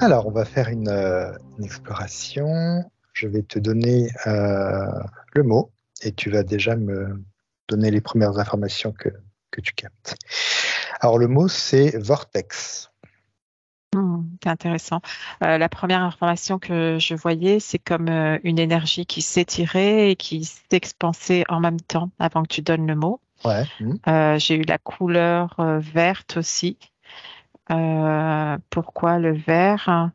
Alors, on va faire une exploration. Je vais te donner le mot et tu vas déjà me donner les premières informations que tu captes. Alors, le mot, c'est vortex. C'est intéressant. La première information que je voyais, c'est comme une énergie qui s'étirait et qui s'expansait en même temps avant que tu donnes le mot. Ouais. J'ai eu la couleur verte aussi. Pourquoi le vert?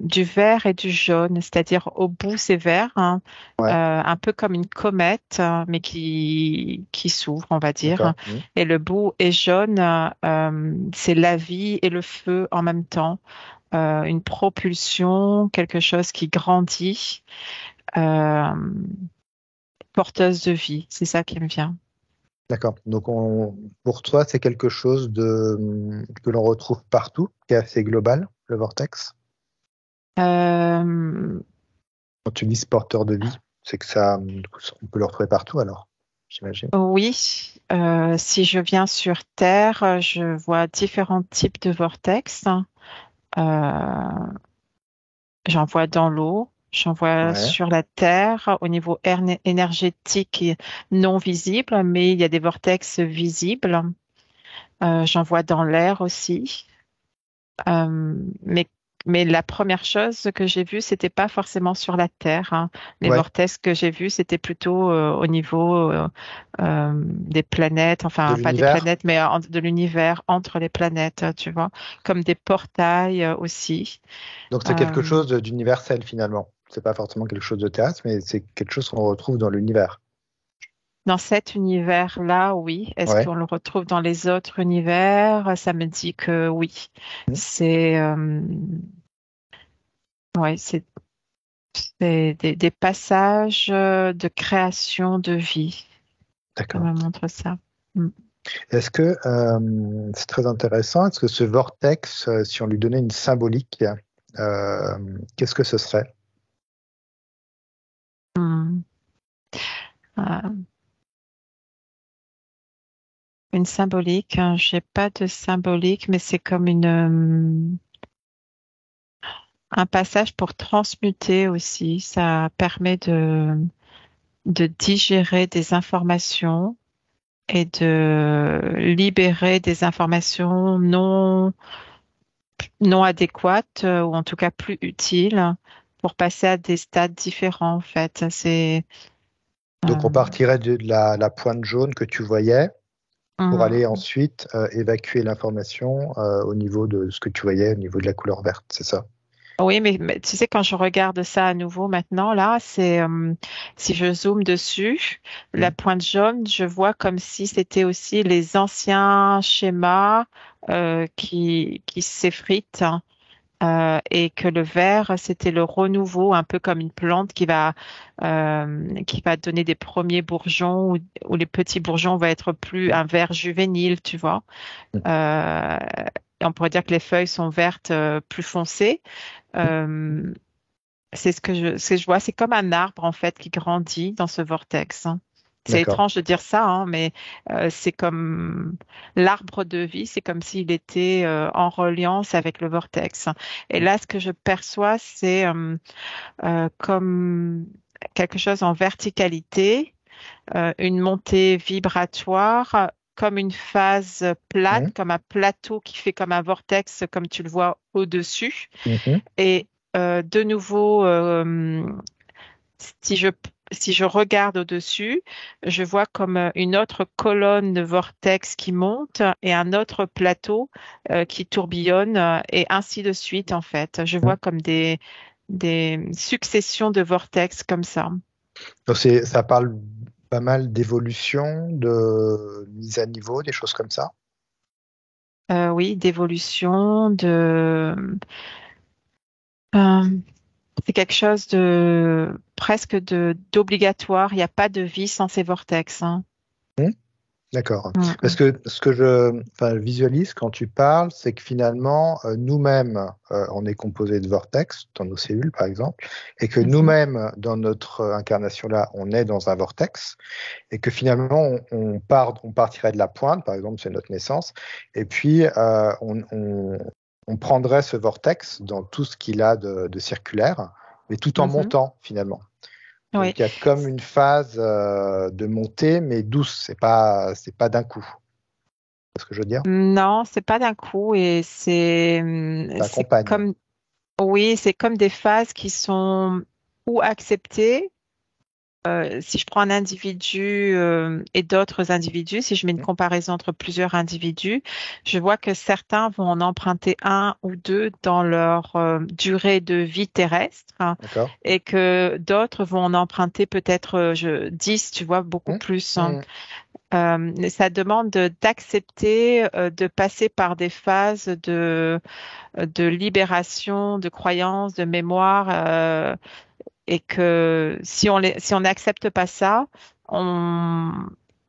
Du vert et du jaune, c'est-à-dire au bout c'est vert, hein, Ouais, un peu comme une comète, mais qui s'ouvre, on va dire. d'accord. Et le bout est jaune, c'est la vie et le feu en même temps, une propulsion, quelque chose qui grandit, euh, porteuse de vie, c'est ça qui me vient. D'accord. Donc, pour toi, c'est quelque chose que l'on retrouve partout, qui est assez global, le vortex. Euh, Quand tu dis porteur de vie, c'est que ça, du coup, on peut le retrouver partout alors, j'imagine. Oui, si je viens sur Terre, je vois différents types de vortex. Euh, J'en vois dans l'eau, j'en vois Ouais. sur la Terre au niveau énergétique et non visible, mais il y a des vortex visibles. J'en vois dans l'air aussi. Euh, mais, mais la première chose que j'ai vue, c'était pas forcément sur la Terre, hein. Les Ouais. vortex que j'ai vus, c'était plutôt au niveau des planètes, De enfin pas des l'univers. planètes, mais de l'univers entre les planètes, tu vois, comme des portails aussi. Donc c'est quelque Euh, chose d'universel finalement. C'est pas forcément quelque chose de terrestre, mais c'est quelque chose qu'on retrouve dans l'univers. Dans cet univers-là, oui. Est-ce Ouais. qu'on le retrouve dans les autres univers? Ça me dit que oui. Hmm. C'est ouais, c'est des passages de création de vie. Ça D'accord. me montre ça. Mm. Est-ce que c'est très intéressant? Est-ce que ce vortex, si on lui donnait une symbolique, qu'est-ce que ce serait? Mm. Euh, une symbolique, hein. J'ai pas de symbolique, mais c'est comme un passage pour transmuter aussi. Ça permet de digérer des informations et de libérer des informations non adéquates ou en tout cas plus utiles pour passer à des stades différents en fait. Donc on Euh, partirait de la pointe jaune que tu voyais pour aller hum, ensuite évacuer l'information au niveau de ce que tu voyais, au niveau de la couleur verte, c'est ça? oui, mais tu sais, quand je regarde ça à nouveau maintenant, là, si je zoome dessus, Hmm. la pointe jaune, je vois comme si c'était aussi les anciens schémas qui s'effritent. Et que le vert, c'était le renouveau, un peu comme une plante qui va donner des premiers bourgeons où les petits bourgeons vont être plus un vert juvénile, tu vois. Euh, et on pourrait dire que les feuilles sont vertes plus foncées. Euh, c'est ce que je vois. C'est comme un arbre en fait qui grandit dans ce vortex, hein. C'est D'accord. étrange de dire ça, hein, mais c'est comme l'arbre de vie, c'est comme s'il était en reliance avec le vortex. Et là, ce que je perçois, c'est comme quelque chose en verticalité, une montée vibratoire, comme une phase plate, Hmm. comme un plateau qui fait comme un vortex, comme tu le vois au-dessus. Mhm. Et de nouveau, si je, si je regarde au-dessus, je vois comme une autre colonne de vortex qui monte et un autre plateau qui tourbillonne et ainsi de suite, en fait. Je vois comme des successions de vortex comme ça. Donc ça parle pas mal d'évolution, de mise à niveau, des choses comme ça. Oui, d'évolution, euh, c'est quelque chose de presque d'obligatoire. Il n'y a pas de vie sans ces vortex, hein. Hmm. D'accord. Mm, Parce mm. que ce que je visualise quand tu parles, c'est que finalement, nous-mêmes, on est composé de vortex, dans nos cellules par exemple, et que Mhm. nous-mêmes, dans notre incarnation-là, on est dans un vortex, et que finalement, on partirait de la pointe, par exemple, c'est notre naissance, et puis on prendrait ce vortex dans tout ce qu'il a de circulaire, mais tout en montant finalement. Donc Oui. il y a comme une phase de montée, mais douce, c'est pas d'un coup. C'est ce que je veux dire? Non, c'est pas d'un coup et Ça c'est accompagne. comme oui, c'est comme des phases qui sont ou acceptées. Si je prends un individu et d'autres individus, si je mets une comparaison entre plusieurs individus, je vois que certains vont en emprunter un ou deux dans leur durée de vie terrestre, hein, D'accord? et que d'autres vont en emprunter peut-être 10, tu vois, beaucoup Hum, plus, hein. hum. Ça demande d'accepter de passer par des phases de libération, de croyance, de mémoire. Et que si on n'accepte pas ça, on,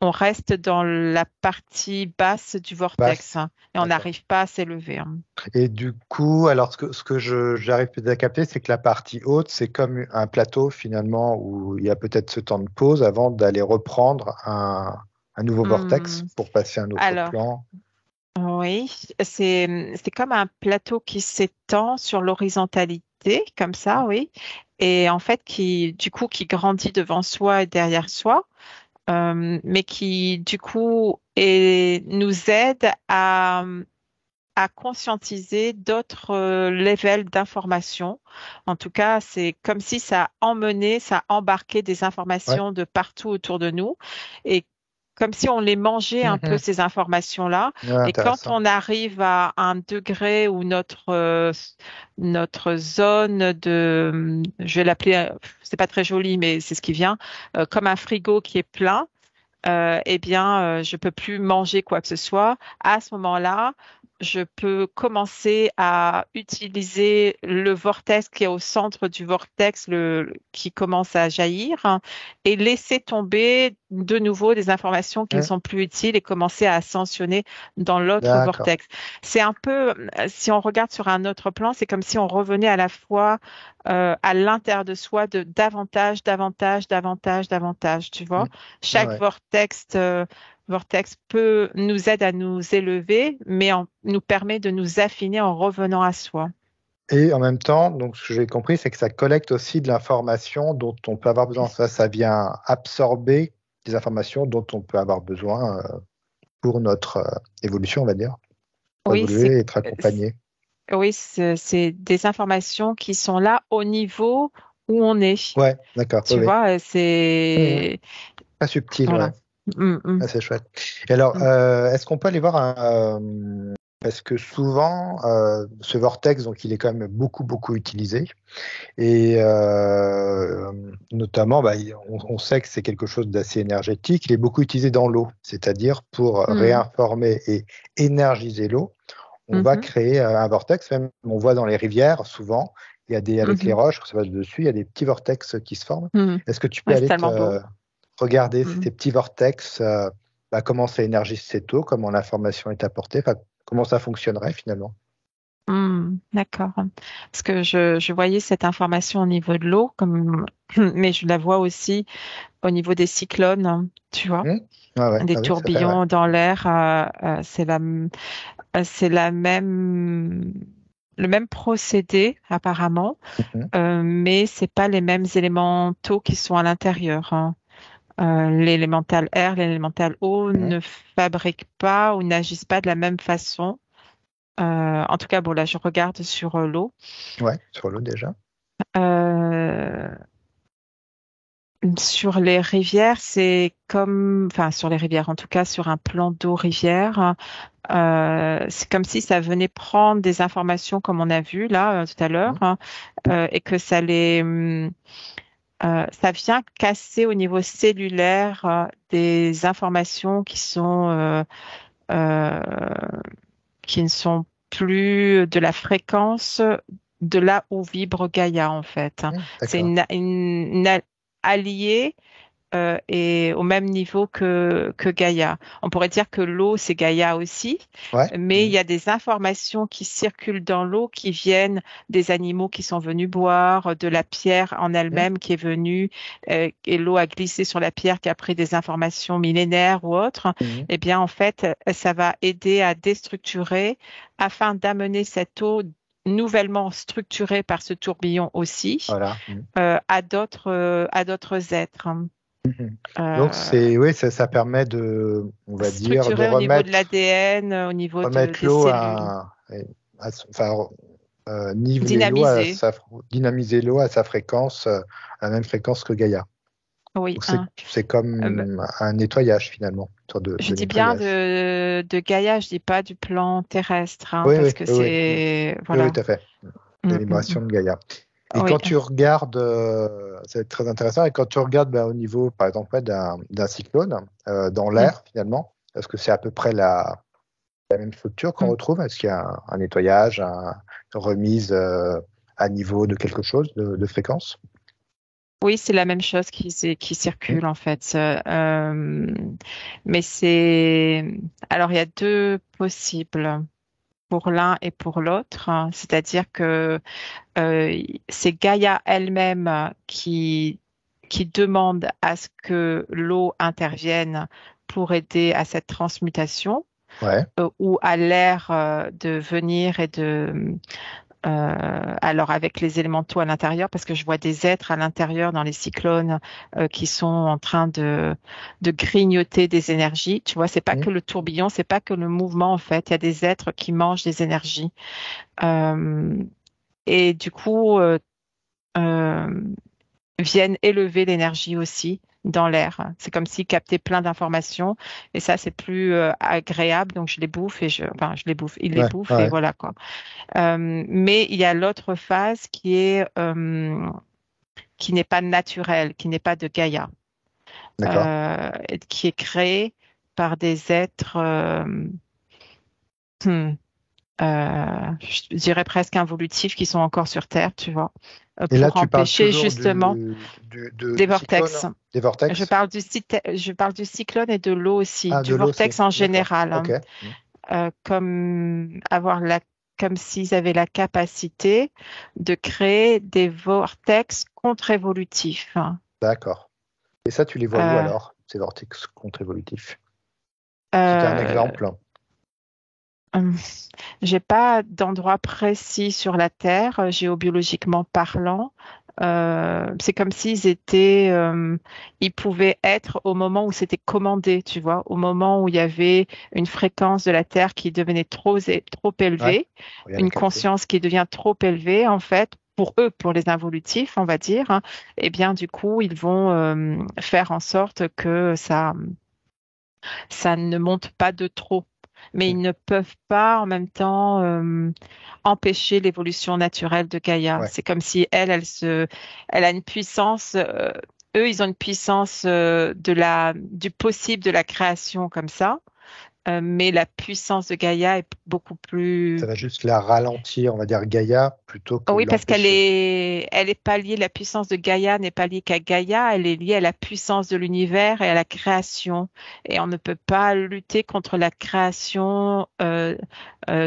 on reste dans la partie basse du vortex, Basse. hein, et on D'accord. n'arrive pas à s'élever, hein. Et du coup, alors ce que j'arrive peut-être à capter, c'est que la partie haute, c'est comme un plateau finalement où il y a peut-être ce temps de pause avant d'aller reprendre un nouveau vortex Hmm. pour passer à un autre Alors, plan. oui, c'est comme un plateau qui s'étend sur l'horizontalité, comme ça, oui, et en fait qui du coup qui grandit devant soi et derrière soi. Mais qui, du coup, nous aide à conscientiser d'autres levels d'information. En tout cas, c'est comme si ça emmenait, ça embarquait des Ouais. informations de partout autour de nous et comme si on les mangeait un peu, Mhm. ces informations-là. Ouais, Et quand intéressant. on arrive à un degré où notre zone de, je vais l'appeler, c'est pas très joli, mais c'est ce qui vient, comme un frigo qui est plein, eh bien, je peux plus manger quoi que ce soit. À ce moment-là, je peux commencer à utiliser le vortex qui est au centre du vortex, qui commence à jaillir, hein, et laisser tomber de nouveau des informations qui ne Mhm. sont plus utiles et commencer à ascensionner dans l'autre D'accord. vortex. C'est un peu, si on regarde sur un autre plan, c'est comme si on revenait à la fois à l'intérieur de soi de davantage, davantage, davantage, davantage, tu vois. Mhm. Ouais, Chaque ouais. vortex peut nous aide à nous élever, mais nous permet de nous affiner en revenant à soi. Et en même temps, donc ce que j'ai compris, c'est que ça collecte aussi de l'information dont on peut avoir besoin. Ça vient absorber des informations dont on peut avoir besoin pour notre évolution, on va dire, pour Oui, évoluer et être accompagné. oui, c'est des informations qui sont là au niveau où on est. Ouais, d'accord, oui, Tu oui. vois, Mhm. c'est Pas subtil, ouais. voilà. Mm, mm, Ah, c'est chouette. Et alors, mm. est-ce qu'on peut aller voir parce que souvent, ce vortex, donc il est quand même beaucoup, beaucoup utilisé. Et notamment, bah, on sait que c'est quelque chose d'assez énergétique. Il est beaucoup utilisé dans l'eau, c'est-à-dire pour Mm, réinformer et énergiser l'eau. On va mhm, créer un vortex. Même, on voit dans les rivières, souvent, il y a avec les mhm, roches, quand ça passe dessus, il y a des petits vortex qui se forment. mhm. Est-ce que tu peux Ouais, c'est aller tellement beau. regarder Mm, ces petits vortex, bah, comment ça énergise cette eau, comment l'information est apportée, enfin, comment ça fonctionnerait finalement? d'accord. Parce que je voyais cette information au niveau de l'eau, mais je la vois aussi au niveau des cyclones, hein, tu vois, Hmm. Ah ouais, des ah oui, c'est vrai, ouais. tourbillons dans l'air. C'est le même procédé apparemment, Mhm. mais c'est pas les mêmes élémentaux qui sont à l'intérieur, hein. L'élémental air, l'élémental eau Mhm. ne fabriquent pas ou n'agissent pas de la même façon. En tout cas, bon là, je regarde sur l'eau. Ouais, sur l'eau déjà. Euh, Sur les rivières, c'est comme, enfin sur les rivières, en tout cas sur un plan d'eau rivière, c'est comme si ça venait prendre des informations comme on a vu là tout à l'heure, Mhm. hein, et que ça vient casser au niveau cellulaire des informations euh, qui ne sont plus de la fréquence de là où vibre Gaïa en fait, hein. C'est D'accord. alliée est au même niveau que Gaïa. On pourrait dire que l'eau, c'est Gaïa aussi, Ouais. mais il y a des informations qui circulent dans l'eau qui viennent des animaux qui sont venus boire, de la pierre en Mhm. elle-même qui est venue, et l'eau a glissé sur la pierre qui a pris des informations millénaires ou autres. Mhm. Eh bien, en fait, ça va aider à déstructurer afin d'amener cette eau nouvellement structurée par ce tourbillon aussi Voilà. Mhm. à d'autres êtres. Mhm. Donc Euh, c'est oui, ça permet on va dire, de Structuré au niveau de l'ADN, au niveau remettre des l'eau cellules, enfin, niveler l'eau dynamisé. dynamiser l'eau à sa fréquence, à la même fréquence que Gaïa. Oui, Donc hein. c'est Euh, comme un nettoyage finalement, une sorte je de dis bien nettoyage. de Gaïa, je dis pas du plan terrestre, hein, Oui, parce oui, que oui, oui, oui, oui, voilà. tout à fait. Mm, Les mm, mm. vibrations de Gaïa. Et Oui, quand tu regardes, ça va être très intéressant, et quand tu regardes au niveau, par exemple, ouais, d'un cyclone dans mm, l'air, finalement, est-ce que c'est à peu près la même structure qu'on mm. retrouve? Est-ce qu'il y a un nettoyage, une remise à niveau de quelque chose, de fréquence? Oui, c'est la même chose qui Hmm. circule en fait. Mais alors il y a deux possibles pour l'un et pour l'autre, hein. C'est-à-dire que c'est Gaïa elle-même qui demande à ce que l'eau intervienne pour aider à cette transmutation, Ouais. ou à l'air de venir et alors avec les élémentaux à l'intérieur, parce que je vois des êtres à l'intérieur dans les cyclones qui sont en train de grignoter des énergies. Tu vois, c'est pas Hmm. que le tourbillon, c'est pas que le mouvement en fait. Il y a des êtres qui mangent des énergies. Euh, et du coup, euh, viennent élever l'énergie aussi dans l'air. C'est comme s'ils captaient plein d'informations et ça, c'est plus agréable. Donc, je les bouffe enfin, je les bouffe, ils les Ouais, bouffent et ouais, voilà quoi. Mais il y a l'autre phase qui n'est pas naturelle, qui n'est pas de Gaïa, d'accord. et qui est créée par des êtres, hmm, je dirais presque involutifs qui sont encore sur Terre, tu vois, Et là, pour tu parles empêcher toujours justement des du cyclone, vortex. des vortex? Je parle du cyclone et de l'eau aussi, Ah, du de l'eau aussi. vortex en D'accord. général, Ok. hein. Hmm. Comme comme s'ils avaient la capacité de créer des vortex contre-évolutifs, hein. D'accord. Et ça, tu les vois où Euh, alors, ces vortex contre-évolutifs? Si tu as un euh, exemple. hum, j'ai pas d'endroit précis sur la Terre, géobiologiquement parlant. C'est comme ils pouvaient être au moment où c'était commandé, tu vois, au moment où il y avait une fréquence de la Terre qui devenait trop Ouais, élevée, rien à une capter. conscience qui devient trop élevée, en fait, pour eux, pour les involutifs, on va dire, hein. Eh bien, du coup, ils vont faire en sorte que ça ne monte pas de trop. Mais ils Hmm. ne peuvent pas en même temps empêcher l'évolution naturelle de Gaïa. Ouais, C'est comme si elle a une puissance. Eux, ils ont une puissance du possible de la création comme ça, mais la puissance de Gaïa est beaucoup ça plus. va juste la ralentir, on va dire Gaïa, plutôt que Oui, parce l'empêcher. elle est pas liée, la puissance de Gaïa n'est pas liée qu'à Gaïa, elle est liée à la puissance de l'univers et à la création. Et on ne peut pas lutter contre la création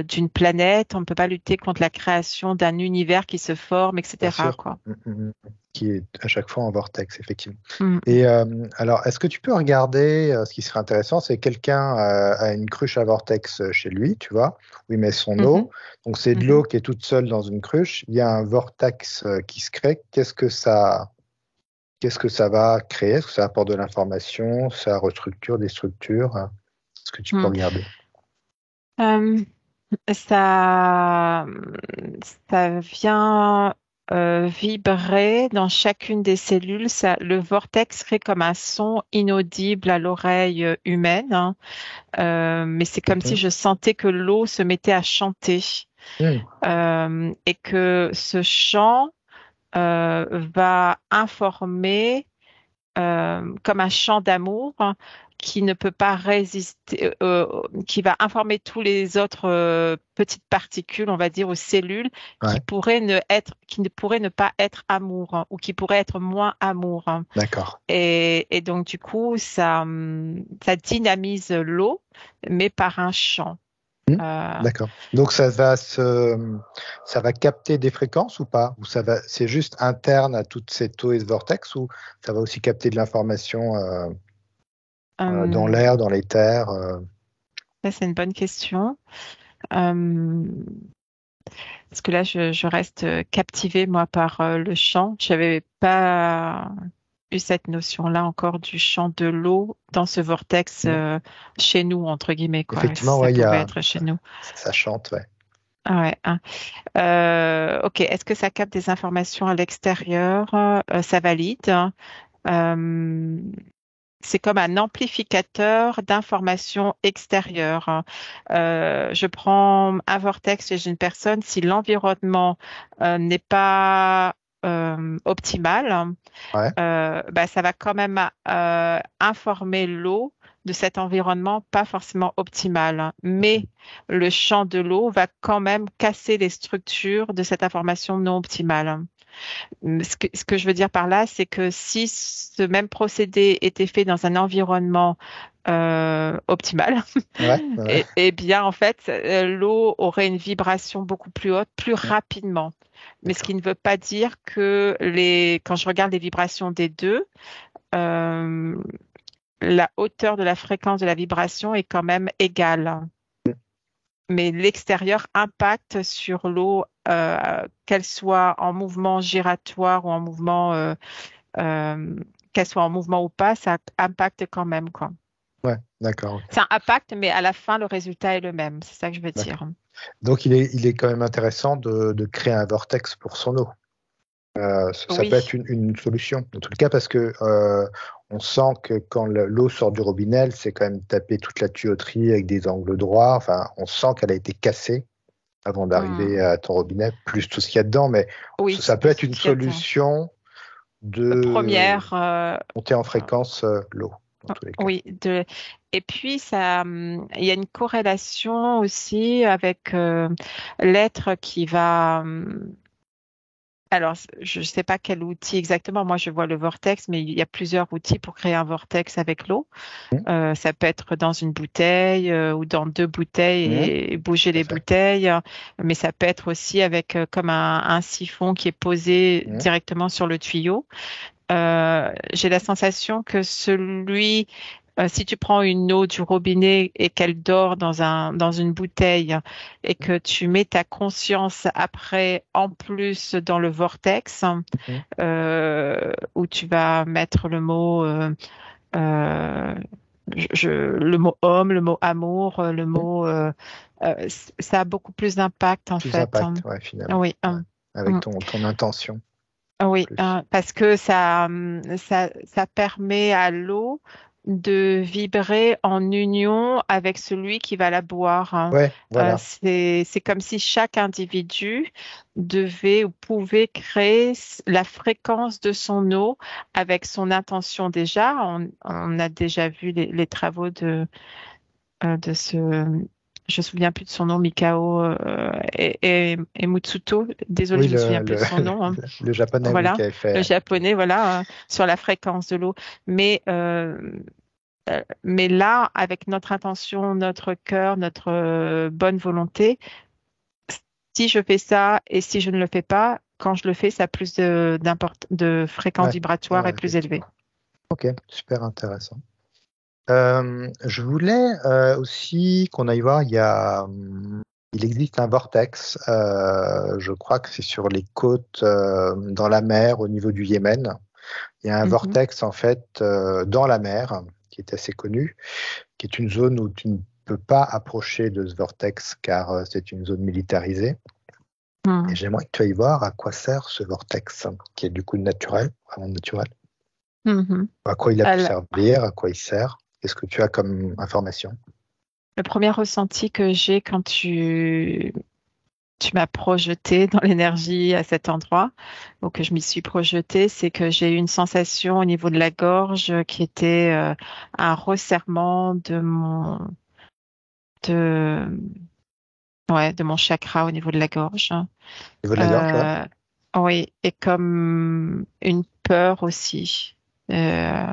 d'une planète, on ne peut pas lutter contre la création d'un univers qui se forme, Bien etc., sûr. quoi. Qui est à chaque fois en vortex, effectivement. Mm. Et alors, est-ce que tu peux regarder, ce qui serait intéressant, c'est quelqu'un a une cruche à vortex chez lui, tu vois, où il met son eau. Mhm, Donc, c'est de l'eau mhm. qui est toute seule dans une cruche. Il y a un vortex qui se crée. Qu'est-ce que ça va créer? Est-ce que ça apporte de l'information? Ça restructure des structures? Est-ce que tu peux Mm. regarder? Euh, ça, ça vient vibrer dans chacune des cellules. Le vortex crée comme un son inaudible à l'oreille humaine, hein. Mais c'est comme si Mhm. je sentais que l'eau se mettait à chanter, Hmm. et que ce chant va informer comme un chant d'amour, hein, qui ne peut pas résister, qui va informer tous les autres petites particules, on va dire, aux cellules, Ouais, qui ne pourraient ne pas être amour, hein, ou qui pourraient être moins amour, hein. d'accord. Et donc, du coup, ça dynamise l'eau, mais par un champ. Hmm, Euh, d'accord. Donc ça va capter des fréquences ou pas? Ou c'est juste interne à toute cette eau et ce vortex ou ça va aussi capter de l'information dans euh, l'air, dans l'éther? Ça, c'est une bonne question. Euh, Parce que là, je reste captivée, moi, par le chant. Je n'avais pas eu cette notion-là encore du chant de l'eau dans ce vortex Hmm. chez nous, entre guillemets, quoi, si Effectivement, ça ouais, pouvait être chez nous. ça chante, ouais. Ah ouais, hein. Ok, est-ce que ça capte des informations à l'extérieur? Ça valide, hein. Euh, c'est comme un amplificateur d'informations extérieures, hein. Je prends un vortex chez une personne, si l'environnement n'est pas optimal, Ouais, bah, ça va quand même informer l'eau de cet environnement pas forcément optimal, hein. Mais le champ de l'eau va quand même casser les structures de cette information non optimale. Ce que je veux dire par là, c'est que si ce même procédé était fait dans un environnement optimal, ouais, ouais. et bien en fait, l'eau aurait une vibration beaucoup plus haute, plus Hmm, rapidement. Mais ce d'accord. qui ne veut pas dire que quand je regarde les vibrations des deux, euh, la hauteur de la fréquence de la vibration est quand même égale. Mais l'extérieur impacte sur l'eau, qu'elle soit en mouvement giratoire ou en mouvement, euh, qu'elle soit en mouvement ou pas, ça impacte quand même, quoi. Ouais, d'accord, ok. Ça impacte, mais à la fin, le résultat est le même. C'est ça que je veux D'accord. dire. Donc il est quand même intéressant de créer un vortex pour son eau. Ça peut être Oui. une solution, dans tout le cas, parce que on sent que quand l'eau sort du robinet, elle s'est quand même tapé toute la tuyauterie avec des angles droits. Enfin, on sent qu'elle a été cassée avant d'arriver Hmm. à ton robinet, plus tout ce qu'il y a dedans. Mais Oui, ça peut plus être tout une ce qu'il y a dedans. solution de Première, monter en euh, fréquence l'eau, dans tous les cas. oui, et puis ça, il y a une corrélation aussi avec l'être qui va, alors, je ne sais pas quel outil exactement. Moi, je vois le vortex, mais il y a plusieurs outils pour créer un vortex avec l'eau. Mmh, Ça peut être dans une bouteille ou dans deux bouteilles mmh, et bouger tout à les fait. bouteilles. Mais ça peut être aussi avec comme un siphon qui est posé Mmh, directement sur le tuyau. J'ai la sensation que si tu prends une eau du robinet et qu'elle dort dans une bouteille et mmh, que tu mets ta conscience après en plus dans le vortex, mmh. où tu vas mettre le mot, euh, le mot homme, le mot amour, le Mmh. mot, ça a beaucoup plus d'impact en Plus fait, d'impact, hein. ouais, finalement. Oui, Ouais. Avec ton intention, oui, plus. parce que ça permet à l'eau de vibrer en union avec celui qui va la boire, hein. Ouais, voilà. C'est comme si chaque individu devait ou pouvait créer la fréquence de son eau avec son intention déjà. On a déjà vu les travaux de ce, je me souviens plus de son nom, Mikao et Mutsuto. Désolée, Oui, je me souviens plus de son nom, hein. le japonais, oui, Voilà, qui avait le fait. japonais, voilà, sur la fréquence de l'eau. Mais, mais là, avec notre intention, notre cœur, notre bonne volonté, si je fais ça et si je ne le fais pas, quand je le fais, ça a plus de fréquence Ouais, vibratoire et ouais, plus élevée. effectivement. Ok, super intéressant. Je voulais aussi qu'on aille voir, il existe un vortex, je crois que c'est sur les côtes, dans la mer, au niveau du Yémen. Il y a un Mhm. vortex, en fait, dans la mer, qui est assez connu, qui est une zone où tu ne peux pas approcher de ce vortex, car c'est une zone militarisée. Et Mhm. j'aimerais que tu ailles voir à quoi sert ce vortex, qui est du coup naturel, vraiment naturel. Mhm. À quoi il a pu Alors, servir, à quoi il sert. Qu'est-ce que tu as comme information? le premier ressenti que j'ai tu m'as projeté dans l'énergie à cet endroit, ou que je m'y suis projetée, c'est que j'ai eu une sensation au niveau de la gorge qui était un resserrement de, ouais, de mon chakra au niveau de la gorge. Au niveau de la gorge, ouais. Euh, oui, et comme une peur aussi. Euh,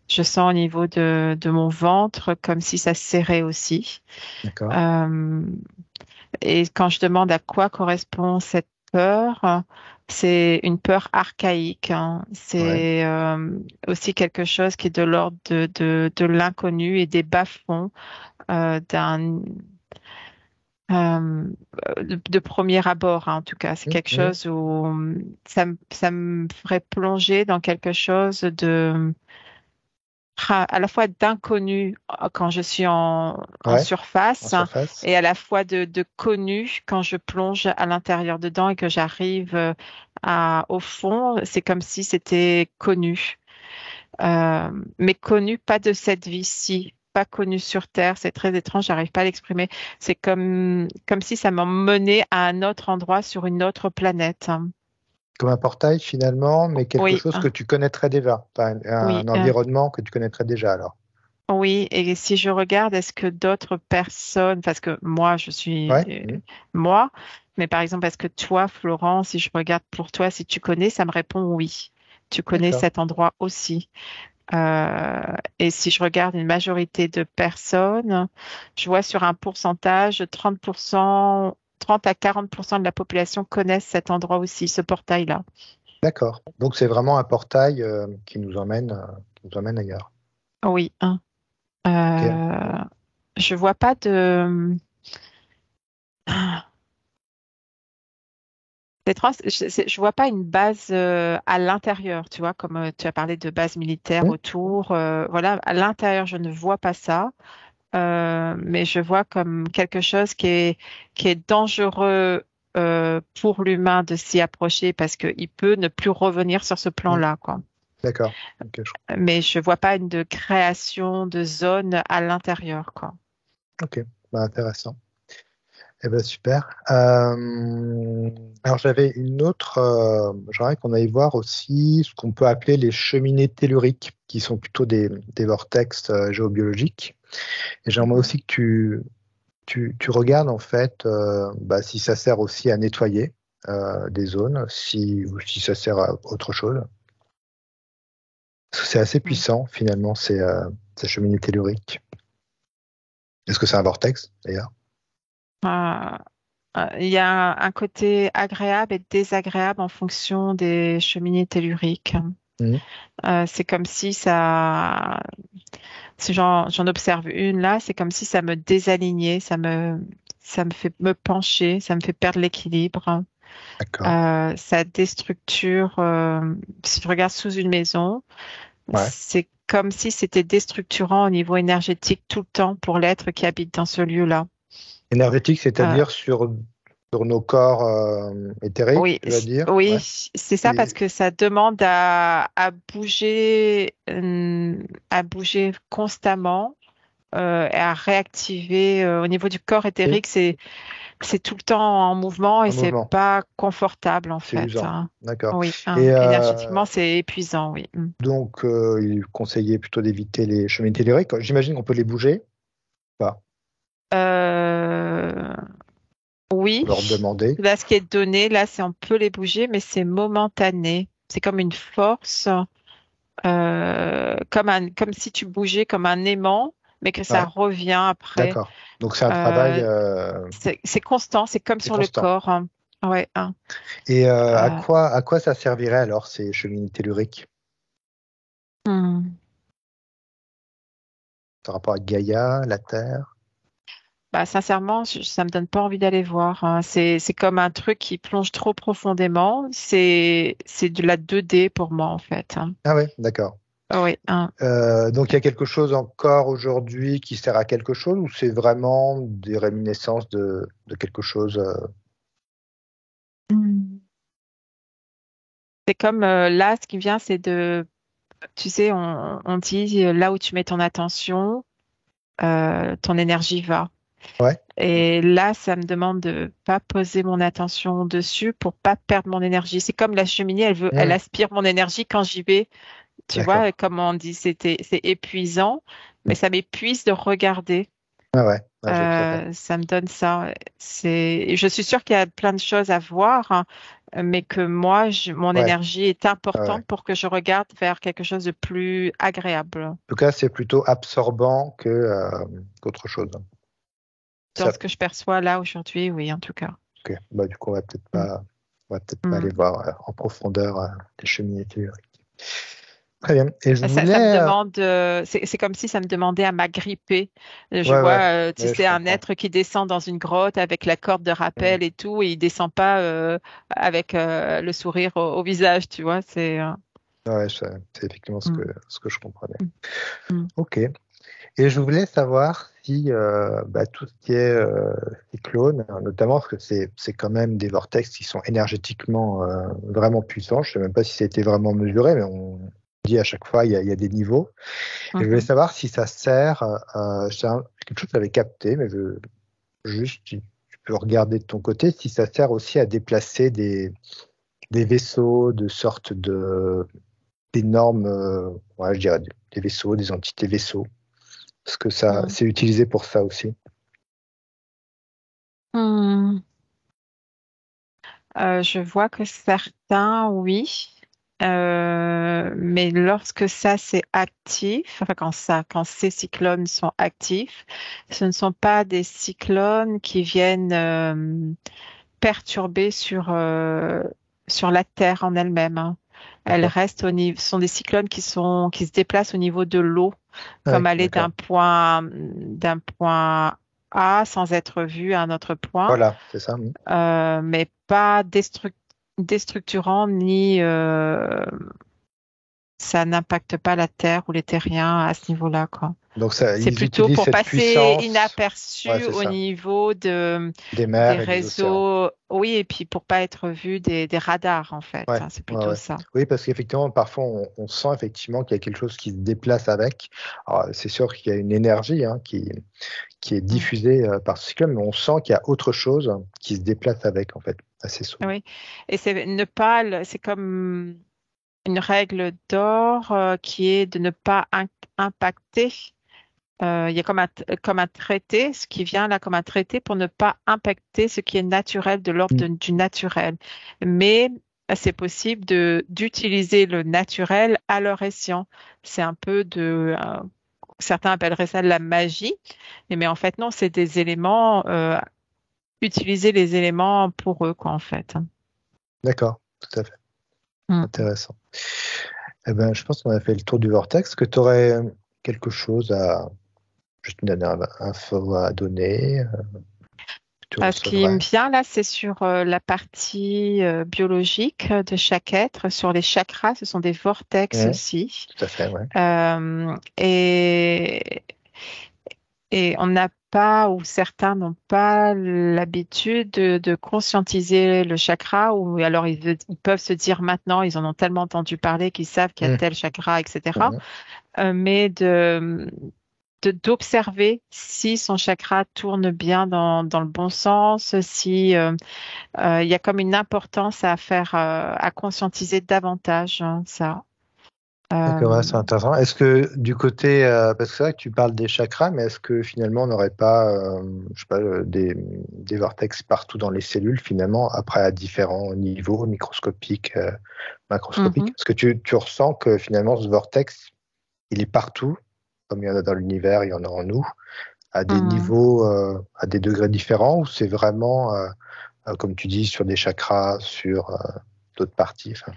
je sens au niveau de mon ventre comme si ça se serrait aussi. D'accord. Euh, et quand je demande à quoi correspond cette peur, c'est une peur archaïque, hein. Ouais. C'est aussi quelque chose qui est de l'ordre de l'inconnu et des bas-fonds d'un de premier abord, hein, en tout cas. C'est quelque Mhm. chose où ça me ferait plonger dans quelque chose de à la fois d'inconnu quand je suis en Ouais, en surface, hein, surface. et à la fois de connu quand je plonge à l'intérieur dedans et que j'arrive au fond. C'est comme si c'était connu. Mais connu pas de cette vie-ci, pas connu sur Terre. C'est très étrange, j'arrive pas à l'exprimer. C'est comme si ça m'emmenait à un autre endroit sur une autre planète. Comme un portail finalement, mais quelque Oui, chose que tu connaîtrais déjà. Enfin, oui. un environnement que tu connaîtrais déjà alors. Oui, et si je regarde, est-ce que d'autres personnes, parce que moi, je suis Ouais. Mhm. moi, mais par exemple, est-ce que toi, Florent, si je regarde pour toi, si tu connais, ça me répond oui. Tu connais D'accord. cet endroit aussi. Et si je regarde une majorité de personnes, je vois sur un pourcentage, 30%, 30 à 40% de la population connaissent cet endroit aussi, ce portail-là. D'accord. Donc c'est vraiment un portail qui nous emmène ailleurs. Oui, hein. Ok. Je vois pas de. Je vois pas une base à l'intérieur, tu vois, comme tu as parlé de base militaire Mhm. autour. Voilà, à l'intérieur, je ne vois pas ça. Mais je vois comme quelque chose qui est dangereux pour l'humain de s'y approcher parce qu'il peut ne plus revenir sur ce Mhm. plan-là, quoi. D'accord. Ok, Mais je vois pas une de création de zone à l'intérieur, quoi. ok. Bah, intéressant. Eh ben super. Alors j'avais une autre. J'aimerais qu'on aille voir aussi ce qu'on peut appeler les cheminées telluriques, qui sont plutôt des vortex géobiologiques. Et j'aimerais Mhm. aussi que tu regardes en fait bah, si ça sert aussi à nettoyer des zones, ou si ça sert à autre chose. Parce que c'est assez Mhm. puissant finalement ces cheminées telluriques. Est-ce que c'est un vortex d'ailleurs? Euh, il y a un côté agréable et désagréable en fonction des cheminées telluriques. Mhm. C'est comme si ça, si j'en observe une là, c'est comme si ça me désalignait, ça me fait me pencher, ça me fait perdre l'équilibre. D'accord. Ça déstructure. Si je regarde sous une maison, Ouais. c'est comme si c'était déstructurant au niveau énergétique tout le temps pour l'être qui habite dans ce lieu-là. Énergétique, Euh, c'est-à-dire sur nos corps éthériques, Oui, tu vas dire? Ouais. oui, c'est ça Et, parce que ça demande à bouger constamment et à réactiver au niveau du corps et éthérique, c'est tout le temps en mouvement et en c'est mouvement, pas confortable en c'est fait, usant. hein. D'accord. Oui, hein, Et énergétiquement, c'est épuisant, oui. Mm. donc, il conseillait plutôt d'éviter les chemins telluriques. J'imagine qu'on peut les bouger, pas, Euh, pour oui, leur demander. là, ce qui est donné, là, c'est on peut les bouger, mais c'est momentané. C'est comme une force. Comme si tu bougeais comme un aimant, mais que ça Ouais, revient après. d'accord. Donc, c'est un travail, Euh, c'est constant, c'est comme c'est sur le constant. corps, hein. Ouais, hein. Et Euh, à quoi ça servirait alors, ces chemins telluriques, hmm. par rapport à Gaïa, la Terre? Bah, sincèrement, ça me donne pas envie d'aller voir, hein. C'est comme un truc qui plonge trop profondément. C'est de la 2D pour moi, en fait, hein. Ah ouais, d'accord. Oui, hein. Donc il y a quelque chose encore aujourd'hui qui sert à quelque chose ou c'est vraiment des réminiscences de quelque chose Hmm. C'est comme là, ce qui vient, c'est tu sais, on dit là où tu mets ton attention, ton énergie va. Ouais. Et là, ça me demande de pas poser mon attention dessus pour pas perdre mon énergie. C'est comme la cheminée, elle Hmm, aspire mon énergie quand j'y vais. Tu vois, d'accord. comme on dit, c'est épuisant, mais Hmm. ça m'épuise de regarder. Ah ouais, ouais, je vois tout à fait. Ça me donne ça. Je suis sûre qu'il y a plein de choses à voir, hein, mais que moi, mon Ouais, énergie est ouais, ouais. importante pour que je regarde vers quelque chose de plus agréable. En tout cas, c'est plutôt absorbant qu'autre chose. Dans Ça, ce que je perçois là aujourd'hui, oui, en tout cas. ok. Bah, du coup, Mm. on va peut-être pas aller Mm. voir en profondeur les cheminées telluriques. Très bien. Et je Ça me voulais, demande, c'est comme si ça me demandait à m'agripper. Je ouais, vois, ouais, tu ouais, je sais, un comprends. être qui descend dans une grotte avec la corde de Hmm. rappel et tout, et il descend pas avec le sourire au visage, tu vois. Ouais, c'est effectivement Mm, ce que je comprenais. mm, mm. Ok. Et je voulais savoir si bah, tout ce qui est cyclone, notamment parce que c'est quand même des vortex qui sont énergétiquement vraiment puissants. Je sais même pas si ça a été vraiment mesuré, mais on dit à chaque fois il y a des niveaux. Et je voulais Mhm. savoir si ça sert, quelque chose que j'avais capté, mais juste tu peux regarder de ton côté si ça sert aussi à déplacer des vaisseaux de sorte d'énormes, ouais, je dirais des vaisseaux, des entités vaisseaux. Parce que ça, Mm. c'est utilisé pour ça aussi. Mm. Je vois que certains, oui. Mais lorsque ça c'est actif, enfin quand ces cyclones sont actifs, ce ne sont pas des cyclones qui viennent perturber sur la Terre en elle-même, hein. Elles D'accord. restent au niveau, sont des cyclones qui se déplacent au niveau de l'eau, Ah comme oui, aller d'accord. d'un point A sans être vu à un autre point, Voilà, c'est ça. mais pas déstructurant ni ça n'impacte pas la Terre ou les terriens à ce niveau-là, quoi. Donc ça, C'est ils plutôt utilisent pour cette passer puissance. Ouais, inaperçu c'est au ça. niveau Des des mers et des océans. réseaux. Oui, et puis pour pas être vu des radars, en fait, Ouais, hein, c'est ouais, plutôt ouais. ça. Oui, parce qu'effectivement, parfois, on sent effectivement qu'il y a quelque chose qui se déplace avec. Alors, c'est sûr qu'il y a une énergie qui est Mm. diffusée par ce cyclone, mais on sent qu'il y a autre chose qui se déplace avec, en fait, assez souvent. Oui, et c'est comme une règle d'or qui est de ne pas impacter. Il y a comme un traité, ce qui vient là comme un traité pour ne pas impacter ce qui est naturel de l'ordre Mm. du naturel. Mais c'est possible d'utiliser le naturel à leur escient. C'est un peu certains appelleraient ça de la magie, mais en fait non, c'est des éléments, utiliser les éléments pour eux, quoi, en fait. D'accord, tout à fait. Mm. Intéressant. Eh ben, je pense qu'on a fait le tour du vortex. Que tu aurais quelque chose juste une dernière info à donner, que tu Ce qui me recevrais. vient là, c'est sur la partie biologique de chaque être, sur les chakras, ce sont des vortex Mhm, aussi. tout à fait, ouais. Euh, et, et on n'a pas, ou certains n'ont pas l'habitude de conscientiser le chakra, ou alors ils peuvent se dire maintenant, ils en ont tellement entendu parler qu'ils savent qu'il y a Mhm, tel chakra, etc. mhm. Mais d'observer si son chakra tourne bien dans le bon sens, si il y a comme une importance à faire, à conscientiser davantage, hein, ça. D'accord, ouais, Euh, c'est intéressant. Est-ce que du côté, parce que c'est vrai que tu parles des chakras, mais est-ce que finalement on n'aurait pas, je sais pas, des vortex partout dans les cellules finalement, après à différents niveaux, microscopiques, macroscopiques? mhm, Est-ce que tu ressens que finalement ce vortex, il est partout, comme il y en a dans l'univers, il y en a en nous, à des mhm. niveaux, à des degrés différents, ou c'est vraiment, comme tu dis, sur des chakras, sur d'autres parties? Enfin,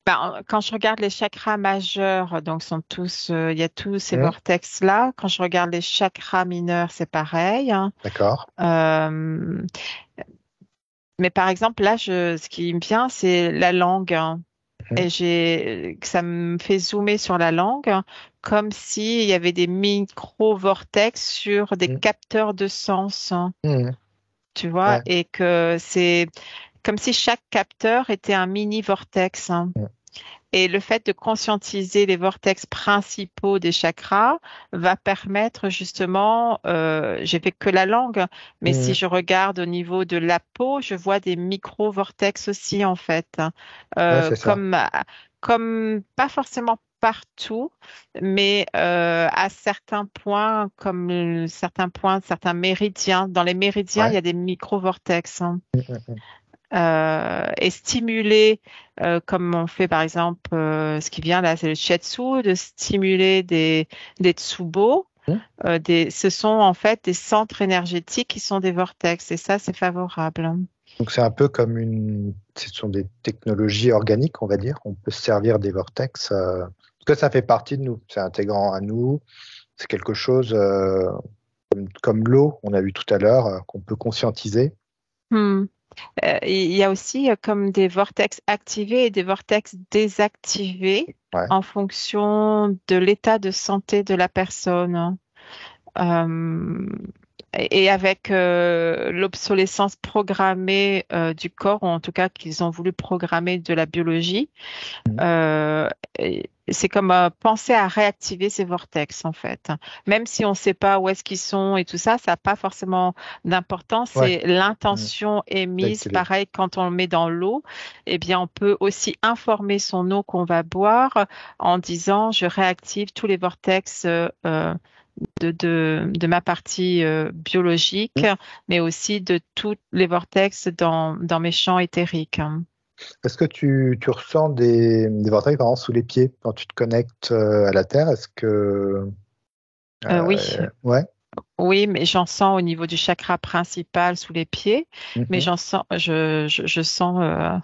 Ben, quand je regarde les chakras majeurs, donc il y a tous ces hmm, vortex-là. Quand je regarde les chakras mineurs, c'est pareil, hein. d'accord. Euh, mais par exemple, là, ce qui me vient, c'est la langue, hein. Hmm, Et ça me fait zoomer sur la langue, hein, comme s'il y avait des micro-vortex sur des hmm, capteurs de sens, hein, hmm, tu vois, ouais. et que c'est comme si chaque capteur était un mini-vortex, hein. Hmm. Et le fait de conscientiser les vortex principaux des chakras va permettre justement, j'ai fait que la langue, mais si Mhm. je regarde au niveau de la peau, je vois des micro-vortex aussi en fait. Ouais, Euh, c'est ça. comme, comme pas forcément partout, mais à certains points, comme certains points, certains méridiens. Dans les méridiens, il Ouais. y a des micro-vortex, hein. Mhm. Et stimuler, comme on fait par exemple, ce qui vient là, c'est le shiatsu, de stimuler des tsubo. Mhm. Ce sont en fait des centres énergétiques qui sont des vortex, et ça, c'est favorable. Donc c'est un peu comme ce sont des technologies organiques, on va dire. On peut se servir des vortex, parce que ça fait partie de nous. C'est intégrant à nous. C'est quelque chose comme l'eau, on a vu tout à l'heure, qu'on peut conscientiser. Hmm. Il y a aussi comme des vortex activés et des vortex désactivés Ouais. en fonction de l'état de santé de la personne. Euh, et avec l'obsolescence programmée du corps, ou en tout cas qu'ils ont voulu programmer de la biologie, Mhm. euh, c'est comme penser à réactiver ces vortex en fait. Même si on ne sait pas où est-ce qu'ils sont et tout ça, ça n'a pas forcément d'importance. Ouais. C'est Mhm. l'intention émise. D'activer. Pareil, quand on le met dans l'eau, eh bien, on peut aussi informer son eau qu'on va boire en disant je réactive tous les vortex de ma partie biologique, Mhm. mais aussi de tous les vortex dans mes champs éthériques. Est-ce que tu ressens des vortex, par exemple, sous les pieds quand tu te connectes à la Terre? Est-ce que... Oui. Ouais. Oui, mais j'en sens au niveau du chakra principal sous les pieds, mais Mhm. j'en sens, je sens,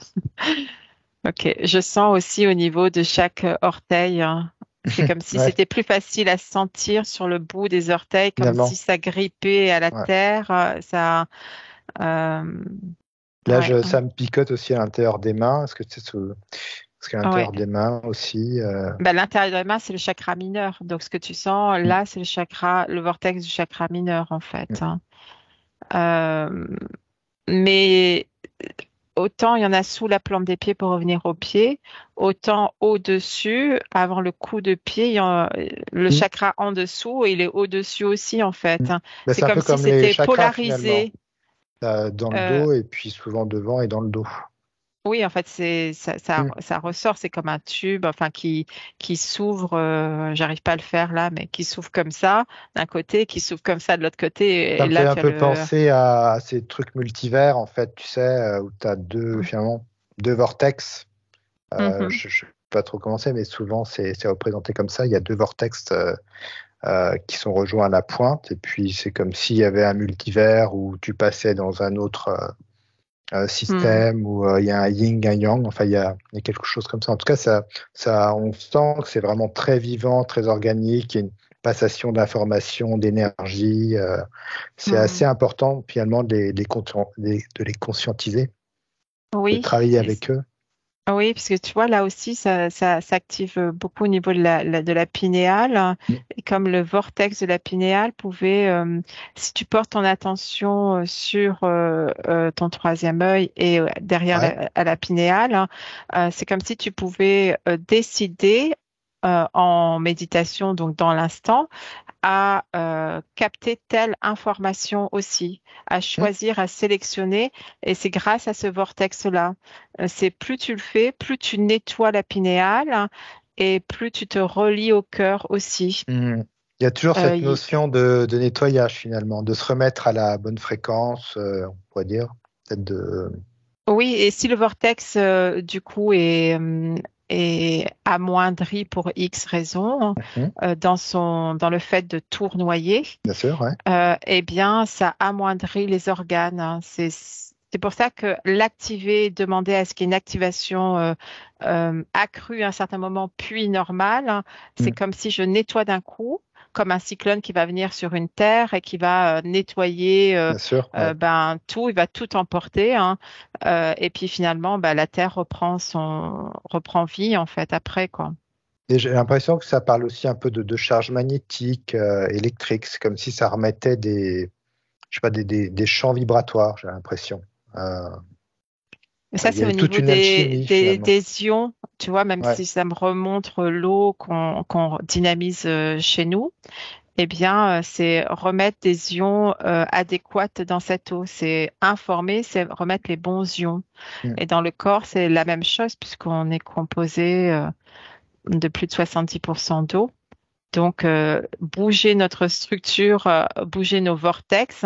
ok, je sens aussi au niveau de chaque orteil, hein. C'est comme si Ouais, c'était plus facile à sentir sur le bout des orteils, comme si finalement. ça grippait à la Ouais. terre. Euh, Là, ouais, ça me picote aussi à l'intérieur des mains. Est-ce que c'est sous... Parce qu'à ouais. l'intérieur des mains aussi. Ben, l'intérieur de la main, c'est le chakra mineur. Donc, ce que tu sens Mm. là, c'est le vortex du chakra mineur, en Mm. fait, hein. Euh, mais autant il y en a sous la plante des pieds pour revenir aux pieds, autant au-dessus, avant le coup de pied, le Mm. chakra en dessous, il est au-dessus aussi, en Mm. fait, hein. Ben, C'est c'est un comme peu si comme les c'était chakras finalement. polarisé. Dans le Euh, dos et puis souvent devant et dans le dos. oui, en fait, Mm. ça ressort, c'est comme un tube, enfin, qui s'ouvre, j'arrive pas à le faire là, mais qui s'ouvre comme ça d'un côté, qui s'ouvre comme ça de l'autre côté, Ça et me là, fait un tu as peu le... penser à ces trucs multivers, en fait, tu sais, où tu as finalement, deux vortex. Mhm. Je ne sais pas trop comment c'est, mais souvent c'est représenté comme ça. Il y a deux vortex qui sont rejoints à la pointe, et puis c'est comme s'il y avait un multivers où tu passais dans un autre Mhm. système, où il y a un yin, un yang, enfin il y a quelque chose comme ça. En tout cas, on sent que c'est vraiment très vivant, très organique, il y a une passation d'informations, d'énergie. C'est assez Mhm. important finalement de les conscientiser, de Oui, travailler avec eux. oui, parce que tu vois, là aussi, ça s'active beaucoup au niveau de de la pinéale. Mm. Et comme le vortex de la pinéale pouvait, si tu portes ton attention sur ton troisième œil et derrière Ouais. à la pinéale, hein, c'est comme si tu pouvais décider en méditation, donc dans l'instant, à capter telle information aussi, à Mm. choisir, à sélectionner. Et c'est grâce à ce vortex-là. C'est plus tu le fais, plus tu nettoies la pinéale, hein, et plus tu te relis au cœur aussi. Mm. Il y a toujours Euh, cette y- notion de nettoyage finalement, de se remettre à la bonne fréquence, on pourrait dire, peut-être de. oui, et si le vortex, du coup, est amoindri pour X raisons, Mm. dans le fait de tournoyer, Bien sûr, ouais. eh bien, ça amoindrit les organes, hein. C'est pour ça que l'activer, demander à ce qu'il y ait une activation accrue à un certain moment, puis normale, hein, c'est Mm. comme si je nettoie d'un coup, comme un cyclone qui va venir sur une terre et qui va nettoyer Bien sûr, ouais. ben, tout, il va tout emporter, hein. Et puis finalement, ben, la terre reprend vie en fait après, quoi. Et j'ai l'impression que ça parle aussi un peu de charge magnétique, électrique. C'est comme si ça remettait je sais pas, des champs vibratoires, j'ai l'impression. Euh, Mais ça, Il y c'est a au toute niveau une alchimie finalement. des ions, tu vois, même Ouais, si ça me remonte l'eau qu'on dynamise chez nous, eh bien, c'est remettre des ions adéquats dans cette eau. C'est informer, c'est remettre les bons ions. mm, Et dans le corps, c'est la même chose puisqu'on est composé de plus de 70% d'eau. Donc, bouger notre structure, bouger nos vortex,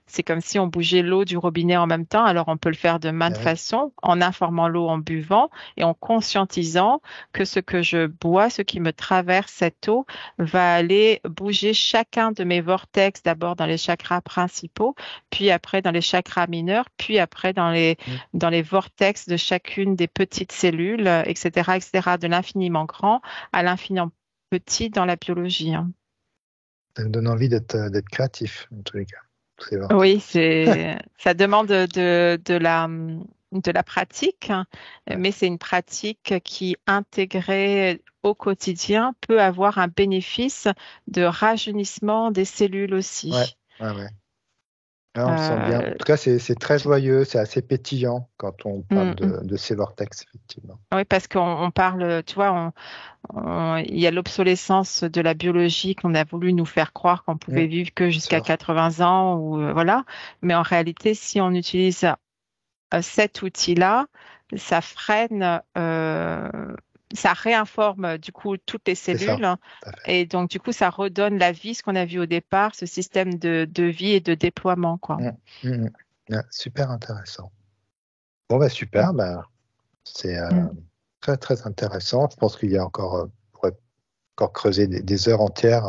c'est comme si on bougeait l'eau du robinet en même temps. Alors, on peut le faire de maintes ah ouais, façons, en informant l'eau en buvant et en conscientisant que ce que je bois, ce qui me traverse cette eau, va aller bouger chacun de mes vortex, d'abord dans les chakras principaux, puis après dans les chakras mineurs, puis après mm. dans les vortex de chacune des petites cellules, etc., etc., de l'infiniment grand à l'infiniment petit dans la biologie, hein. Ça me donne envie d'être créatif, en tous les cas. Tous ces Oui, vortex. ça demande de la pratique, hein, Ouais, mais c'est une pratique qui, intégrée au quotidien, peut avoir un bénéfice de rajeunissement des cellules ouais, aussi. ouais, ouais. Là, on le sent bien. En Euh, tout cas, c'est très joyeux, c'est assez pétillant quand on parle mm, mm. de ces vortex, effectivement. Oui, parce qu'on parle, tu vois, il y a l'obsolescence de la biologie qu'on a voulu nous faire croire qu'on Mm, pouvait vivre que bien jusqu'à sûr. 80 ans ou voilà. Mais en réalité, si on utilise cet outil-là, ça freine, ça réinforme du coup toutes les C'est ça, cellules tout à fait. et donc du coup ça redonne la vie, ce qu'on a vu au départ, ce système de vie et de déploiement, quoi. Mm, mm, mm. Ouais, super intéressant. Bon, bah, super. Bah, c'est Mm. très, très intéressant. Je pense qu'il y a encore, on pourrait encore creuser des heures entières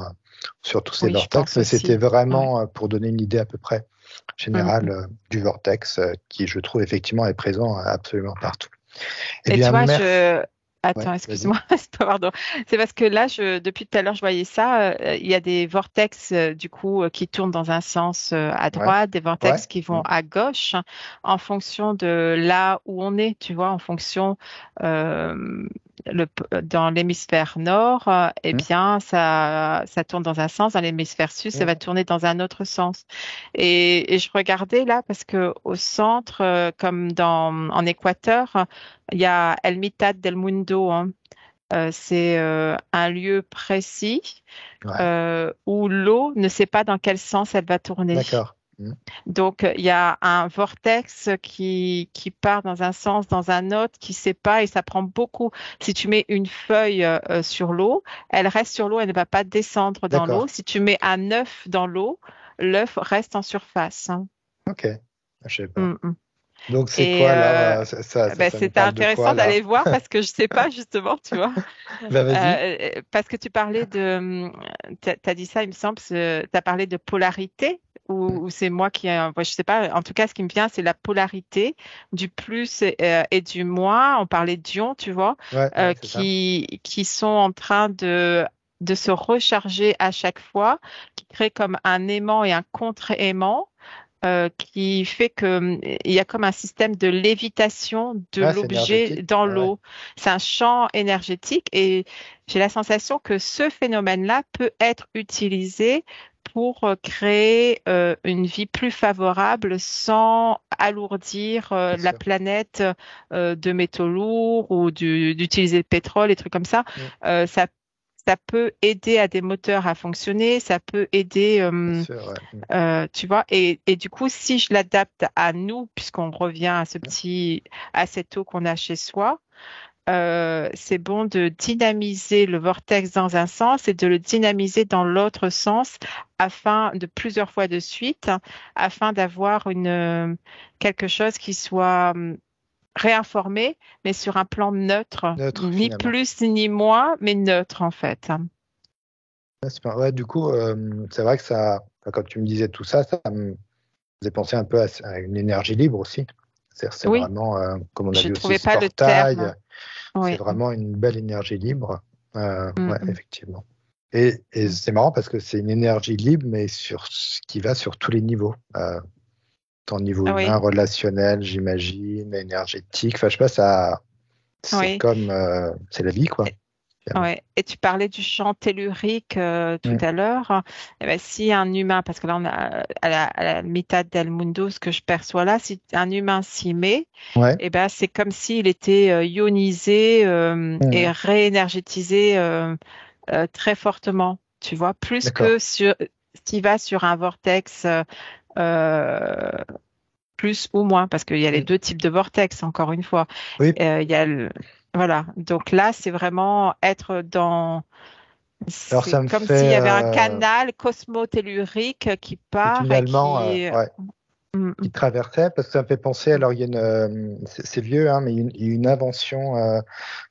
sur tous ces Oui, je vortex, pense mais c'était aussi. Ouais. vraiment pour donner une idée à peu près Mm, générale mm. du vortex qui, je trouve, effectivement, est présent absolument partout. Eh Et tu bien, vois, merci. Ouais, Attends, vas-y. excuse-moi, pardon. C'est parce que là, depuis tout à l'heure, je voyais ça. Il y a des vortex, du coup, qui tournent dans un sens à Ouais, droite, des ouais. vortex qui vont Mm, à gauche, en fonction de là où on est, tu vois, en fonction euh, dans l'hémisphère nord, eh mm, bien, ça tourne dans un sens. Dans l'hémisphère sud, ça va mm. tourner dans un autre sens. Et je regardais là parce que au centre, comme en Équateur, il y a El Mitad del Mundo, hein. C'est un lieu précis Ouais, où l'eau ne sait pas dans quel sens elle va tourner. d'accord. Mm, Donc, il y a un vortex qui part dans un sens, dans un autre, qui ne sait pas, et ça prend beaucoup. Si tu mets une feuille sur l'eau, elle reste sur l'eau, elle ne va pas descendre dans l'eau. d'accord. Si tu mets un œuf dans l'eau, l'œuf reste en surface, hein. Ok. Je sais pas. Mm, mm. Donc, c'est Et quoi alors ça nous c'était parle de intéressant quoi d'aller là? voir parce que je sais pas justement, tu vois. Bah, vas-y. Parce que tu parlais t'as dit ça, il me semble, tu as parlé de polarité Mm, ou c'est moi qui, je sais pas. En tout cas, ce qui me vient, c'est la polarité du plus et du moins. On parlait d'ions, tu vois, ouais, ouais, c'est ça. qui sont en train de se recharger à chaque fois, qui créent comme un aimant et un contre-aimant qui fait que il y a comme un système de lévitation de Ah, c'est l'objet énergétique. dans Ouais, ouais. l'eau. C'est un champ énergétique et j'ai la sensation que ce phénomène-là peut être utilisé pour créer une vie plus favorable sans alourdir Bien la sûr. planète de métaux lourds ou d'utiliser le pétrole et trucs comme ça. Mm, Ça peut aider à des moteurs à fonctionner, ça peut aider bien sûr, ouais. Mm, tu vois, et du coup, si je l'adapte à nous, puisqu'on revient à mm, à cette eau qu'on a chez soi, c'est bon de dynamiser le vortex dans un sens et de le dynamiser dans l'autre sens afin de plusieurs fois de suite, hein, afin d'avoir quelque chose qui soit réinformé, mais sur un plan neutre, neutre ni finalement. plus ni moins, mais neutre en fait. Ouais, super. Ouais, du coup, c'est vrai que ça, enfin, quand tu me disais tout ça, ça me faisait penser un peu à une énergie libre aussi. C'est Oui, vraiment, comme on a je vu aussi trouvais ce pas le portail, terme. c'est Oui. vraiment une belle énergie libre. Mm, Ouais, mm. effectivement. Et c'est marrant parce que c'est une énergie libre, mais qui va sur tous les niveaux. Tant niveau Ah humain, oui, relationnel, j'imagine, énergétique. Enfin, je sais pas, ça, c'est oui. comme, c'est la vie, quoi. finalement. Ouais. Et tu parlais du champ tellurique tout Mm. à l'heure. Eh ben, si un humain, parce que là on a à la mitad del mundo, ce que je perçois là, si un humain s'y met, Ouais. eh ben, c'est comme s'il était ionisé et Mm. réénergétisé très fortement. Tu vois, plus D'accord. que s'il va sur un vortex euh, plus ou moins, parce qu'il y a les Mm. deux types de vortex, encore une fois. Oui. Il y a voilà. Donc là, c'est vraiment être dans. Alors C'est ça me comme s'il fait y avait un canal cosmotellurique qui et part et finalement, qui. ouais, Mm, qui traversait, parce que ça me fait penser, mm, alors il y a c'est vieux, hein, mais il y a une invention,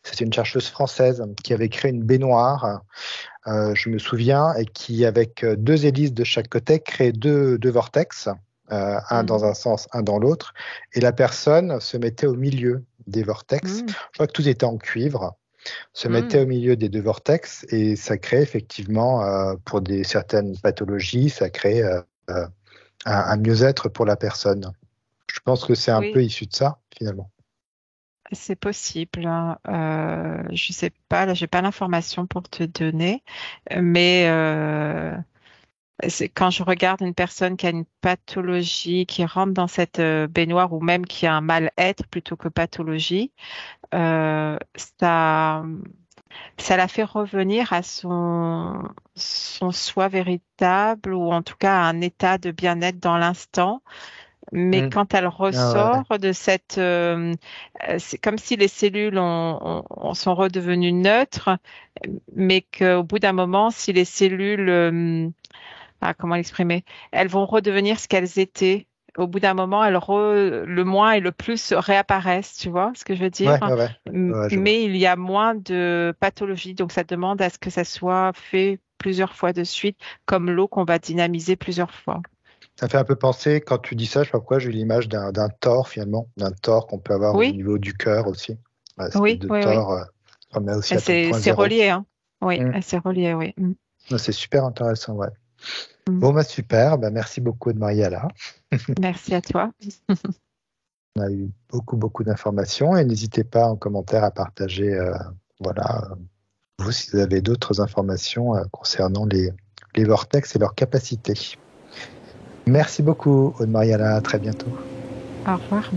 c'était une chercheuse française qui avait créé une baignoire, je me souviens, et qui, avec deux hélices de chaque côté, créait deux vortex, un dans mhm, un sens, un dans l'autre, et la personne se mettait au milieu des vortex. mm, Je crois que tout était en cuivre, se mettait au mm. milieu des deux vortex, et ça crée effectivement, pour certaines pathologies, ça crée un mieux-être pour la personne. Je pense que c'est un peu Oui, issu de ça, finalement. c'est possible, hein. Je sais pas, là, j'ai pas l'information pour te donner, mais c'est quand je regarde une personne qui a une pathologie, qui rentre dans cette baignoire ou même qui a un mal-être plutôt que pathologie, euh, ça, ça la fait revenir à son soi véritable ou en tout cas à un état de bien-être dans l'instant. Mais Mm. quand elle Ah ouais. ressort de cette, c'est comme si les cellules sont redevenues neutres, mais qu'au bout d'un moment, si les cellules, comment l'exprimer, elles vont redevenir ce qu'elles étaient. Au bout d'un moment, le moins et le plus réapparaissent, tu vois ce que je veux dire? Ouais, ouais, ouais. Ouais, je vois. Mais il y a moins de pathologie, donc ça demande à ce que ça soit fait plusieurs fois de suite, comme l'eau qu'on va dynamiser plusieurs fois. Ça fait un peu penser, quand tu dis ça, je sais pas pourquoi, j'ai eu l'image d'un tor, finalement, d'un tor qu'on peut avoir au Oui, niveau du cœur aussi. Une espèce oui, de oui, oui. tor qu'on met aussi Et à c'est 3.0. relié, hein. Oui, Mm. c'est relié, oui. Mm, C'est super intéressant, ouais. mm. Bon, bah super, bah, merci beaucoup de Mariella. Merci à toi. On a eu beaucoup d'informations et n'hésitez pas en commentaire à partager, voilà, vous, si vous avez d'autres informations concernant les vortex et leurs capacités. Merci beaucoup, Aude Mariala. À très bientôt. Au revoir.